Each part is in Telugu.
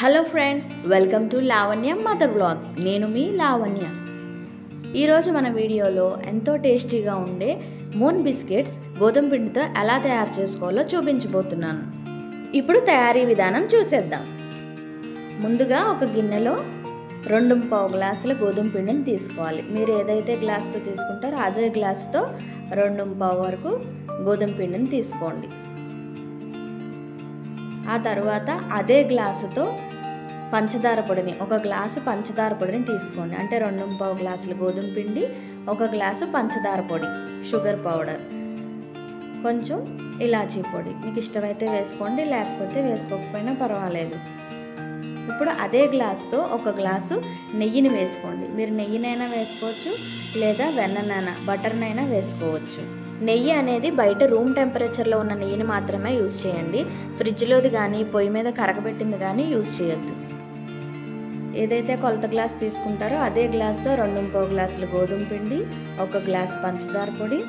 Hello friends, welcome to Lavanya mother blogs. నేను మీ లావణ్య. ఈరోజు మన వీడియోలో ఎంతో టేస్టీగా ఉండే మూన్ బిస్కెట్స్ గోధుమ పిండితో ఎలా తయారు చేసుకోవాలో చూపించబోతున్నాను. ఇప్పుడు తయారీ విధానం చూసేద్దాం. ముందుగా ఒక గిన్నెలో 2.25 గ్లాసుల గోధుమ పిండిని తీసుకోవాలి. మీరు ఏదైతే గ్లాస్తో తీసుకుంటారో అదే గ్లాసుతో 2.25 వరకు గోధుమ పిండిని తీసుకోండి. ఆ తర్వాత అదే గ్లాసుతో పంచదార పొడిని, ఒక గ్లాసు పంచదార పొడిని తీసుకోండి. అంటే 2.25 గ్లాసుల గోధుమ పిండి, 1 గ్లాసు పంచదార పొడి, షుగర్ పౌడర్, కొంచెం ఇలాచీ పొడి. మీకు ఇష్టమైతే వేసుకోండి, లేకపోతే వేసుకోకపోయినా పర్వాలేదు. ఇప్పుడు అదే గ్లాస్తో 1 గ్లాసు నెయ్యిని వేసుకోండి. మీరు నెయ్యినైనా వేసుకోవచ్చు, లేదా వెన్ననైనా బటర్నైనా వేసుకోవచ్చు. నెయ్యి అనేది బయట రూమ్ టెంపరేచర్లో ఉన్న నెయ్యిని మాత్రమే యూజ్ చేయండి. ఫ్రిడ్జ్లోది కానీ పొయ్యి మీద కరగబెట్టింది కానీ యూజ్ చేయొద్దు. ఏదైతే కొలత గ్లాస్ తీసుకుంటారో అదే గ్లాస్తో 2.25 గ్లాసులు గోధుమ పిండి, 1 గ్లాసు పంచదార పొడి,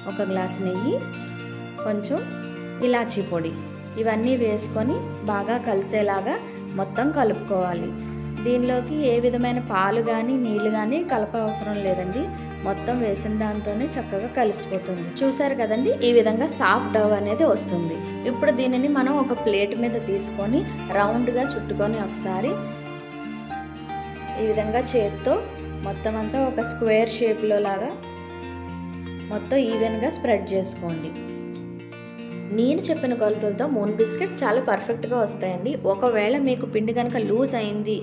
1 గ్లాసు నెయ్యి, కొంచెం ఇలాచీ పొడి, ఇవన్నీ వేసుకొని బాగా కలిసేలాగా మొత్తం కలుపుకోవాలి. దీనిలోకి ఏ విధమైన పాలు కానీ నీళ్ళు కానీ కలపవసరం లేదండి. మొత్తం వేసిన దాంతోనే చక్కగా కలిసిపోతుంది. చూసారు కదండి, ఈ విధంగా సాఫ్ట్ డవ్ అనేది వస్తుంది. ఇప్పుడు దీనిని మనం ఒక ప్లేట్ మీద తీసుకొని రౌండ్గా చుట్టుకొని ఒకసారి ఈ విధంగా చేత్తో మొత్తం అంతా ఒక స్క్వేర్ షేప్లో లాగా మొత్తం ఈవెన్గా స్ప్రెడ్ చేసుకోండి. నేను చెప్పిన కొలతలతో మూన్ బిస్కెట్స్ చాలా పర్ఫెక్ట్గా వస్తాయండి. ఒకవేళ మీకు పిండి కనుక లూజ్ అయింది,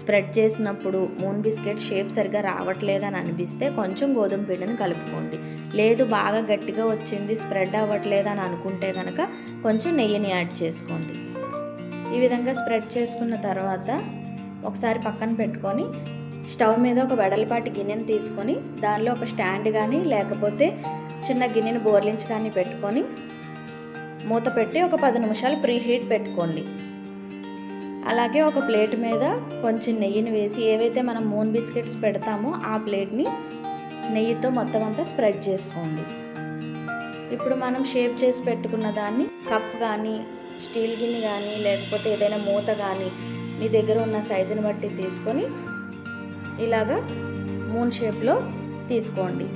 స్ప్రెడ్ చేసినప్పుడు మూన్ బిస్కెట్ షేప్ సరిగా రావట్లేదని అనిపిస్తే కొంచెం గోధుమ పిండిని కలుపుకోండి. లేదు బాగా గట్టిగా వచ్చింది, స్ప్రెడ్ అవ్వట్లేదని అనుకుంటే కనుక కొంచెం నెయ్యిని యాడ్ చేసుకోండి. ఈ విధంగా స్ప్రెడ్ చేసుకున్న తర్వాత ఒకసారి పక్కన పెట్టుకొని స్టవ్ మీద ఒక వెడల్పాటి గిన్నెని తీసుకొని దానిలో ఒక స్టాండ్ కానీ లేకపోతే చిన్న గిన్నెని బోర్లించి కానీ పెట్టుకొని మూత పెట్టి ఒక 10 నిమిషాలు ప్రీ హీట్ పెట్టుకోండి. అలాగే ఒక ప్లేట్ మీద కొంచెం నెయ్యిని వేసి ఏవైతే మనం మూన్ బిస్కెట్స్ పెడతామో ఆ ప్లేట్ని నెయ్యితో మొత్తం అంతా స్ప్రెడ్ చేసుకోండి. ఇప్పుడు మనం షేప్ చేసి పెట్టుకున్న దాన్ని కప్ కానీ స్టీల్ గిన్నె కానీ లేకపోతే ఏదైనా మూత కానీ మీ దగ్గర ఉన్న సైజుని బట్టి తీసుకొని ఇలాగా మూన్ షేప్లో తీసుకోండి.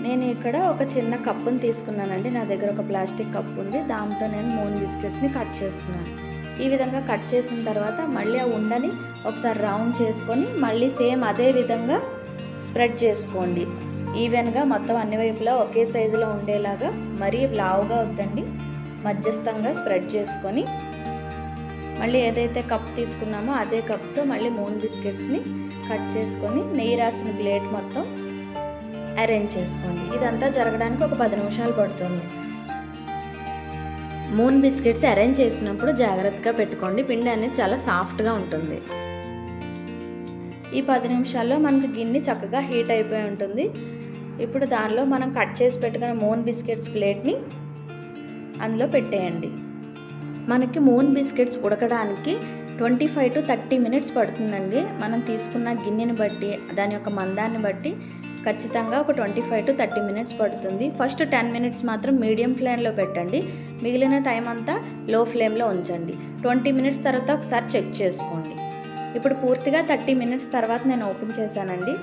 నేను ఇక్కడ ఒక చిన్న కప్పుని తీసుకున్నానండి. నా దగ్గర ఒక ప్లాస్టిక్ కప్ ఉంది, దాంతో నేను మూన్ బిస్కెట్స్ని కట్ చేస్తున్నాను. ఈ విధంగా కట్ చేసిన తర్వాత మళ్ళీ ఆ ఉండని ఒకసారి రౌండ్ చేసుకొని మళ్ళీ సేమ్ అదే విధంగా స్ప్రెడ్ చేసుకోండి. ఈవెన్గా మొత్తం అన్ని వైపులా ఒకే సైజులో ఉండేలాగా, మరీ లావుగా వద్దండి, మధ్యస్థంగా స్ప్రెడ్ చేసుకొని మళ్ళీ ఏదైతే కప్ తీసుకున్నామో అదే కప్తో మళ్ళీ మూన్ బిస్కెట్స్ని కట్ చేసుకొని నెయ్యి రాసిన ప్లేట్ మొత్తం అరేంజ్ చేసుకోండి. ఇదంతా జరగడానికి ఒక 10 నిమిషాలు పడుతుంది. మూన్ బిస్కెట్స్ అరేంజ్ చేసినప్పుడు జాగ్రత్తగా పెట్టుకోండి, పిండి అనేది చాలా సాఫ్ట్గా ఉంటుంది. ఈ 10 నిమిషాల్లో మనకి గిన్నె చక్కగా హీట్ అయిపోయి ఉంటుంది. ఇప్పుడు దానిలో మనం కట్ చేసి పెట్టుకున్న మూన్ బిస్కెట్స్ ప్లేట్ని అందులో పెట్టేయండి. మనకి మూన్ బిస్కెట్స్ ఉడకడానికి 25 to 30 మినిట్స్ పడుతుందండి. మనం తీసుకున్న గిన్నెని బట్టి దాని యొక్క మందాన్ని బట్టి ఖచ్చితంగా ఒక 25 to 30 మినిట్స్ పడుతుంది. ఫస్ట్ 10 మినిట్స్ మాత్రం మీడియం ఫ్లేమ్లో పెట్టండి, మిగిలిన టైం అంతా లో ఫ్లేమ్లో ఉంచండి. 20 మినిట్స్ తర్వాత ఒకసారి చెక్ చేసుకోండి. ఇప్పుడు పూర్తిగా 30 మినిట్స్ తర్వాత నేను ఓపెన్ చేశానండి.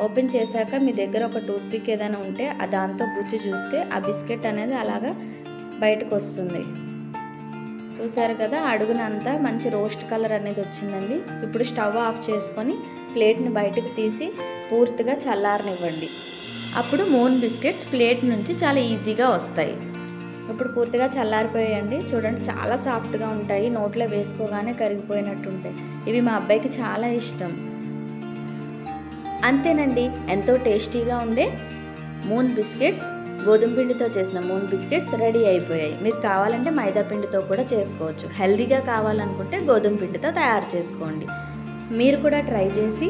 ఓపెన్ చేశాక మీ దగ్గర ఒక టూత్పిక్ ఏదైనా ఉంటే దాంతో గుచ్చి చూస్తే ఆ బిస్కెట్ అనేది అలాగా బయటకు వస్తుంది. చూసారు కదా, అడుగునంతా మంచి రోస్ట్ కలర్ అనేది వచ్చిందండి. ఇప్పుడు స్టవ్ ఆఫ్ చేసుకొని ప్లేట్ని బయటకు తీసి పూర్తిగా చల్లారనివ్వండి. అప్పుడు మూన్ బిస్కెట్స్ ప్లేట్ నుంచి చాలా ఈజీగా వస్తాయి. ఇప్పుడు పూర్తిగా చల్లారిపోయాయండి. చూడండి, చాలా సాఫ్ట్గా ఉంటాయి, నోట్లో వేసుకోగానే కరిగిపోయినట్టు ఉంటాయి. ఇవి మా అబ్బాయికి చాలా ఇష్టం. అంతేనండి, ఎంతో టేస్టీగా ఉండే మూన్ బిస్కెట్స్, గోధుమ పిండితో చేసిన మూన్ బిస్కెట్స్ రెడీ అయిపోయాయి. మీరు కావాలంటే మైదా పిండితో కూడా చేసుకోవచ్చు. హెల్దీగా కావాలనుకుంటే గోధుమ పిండితో తయారు చేసుకోండి. మీరు కూడా ట్రై చేసి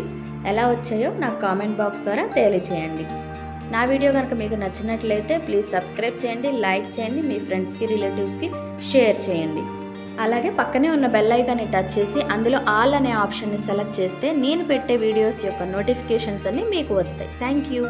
ఎలా వచ్చాయో నాకు కామెంట్ బాక్స్ ద్వారా తెలియచేయండి. నా వీడియో కనుక మీకు నచ్చినట్లయితే ప్లీజ్ సబ్స్క్రైబ్ చేయండి, లైక్ చేయండి, మీ ఫ్రెండ్స్కి రిలేటివ్స్కి షేర్ చేయండి. అలాగే పక్కనే ఉన్న బెల్ ఐకాన్ని టచ్ చేసి అందులో ఆల్ అనే ఆప్షన్ని సెలెక్ట్ చేస్తే నేను పెట్టే వీడియోస్ యొక్క నోటిఫికేషన్స్ అన్నీ మీకు వస్తాయి. Thank you.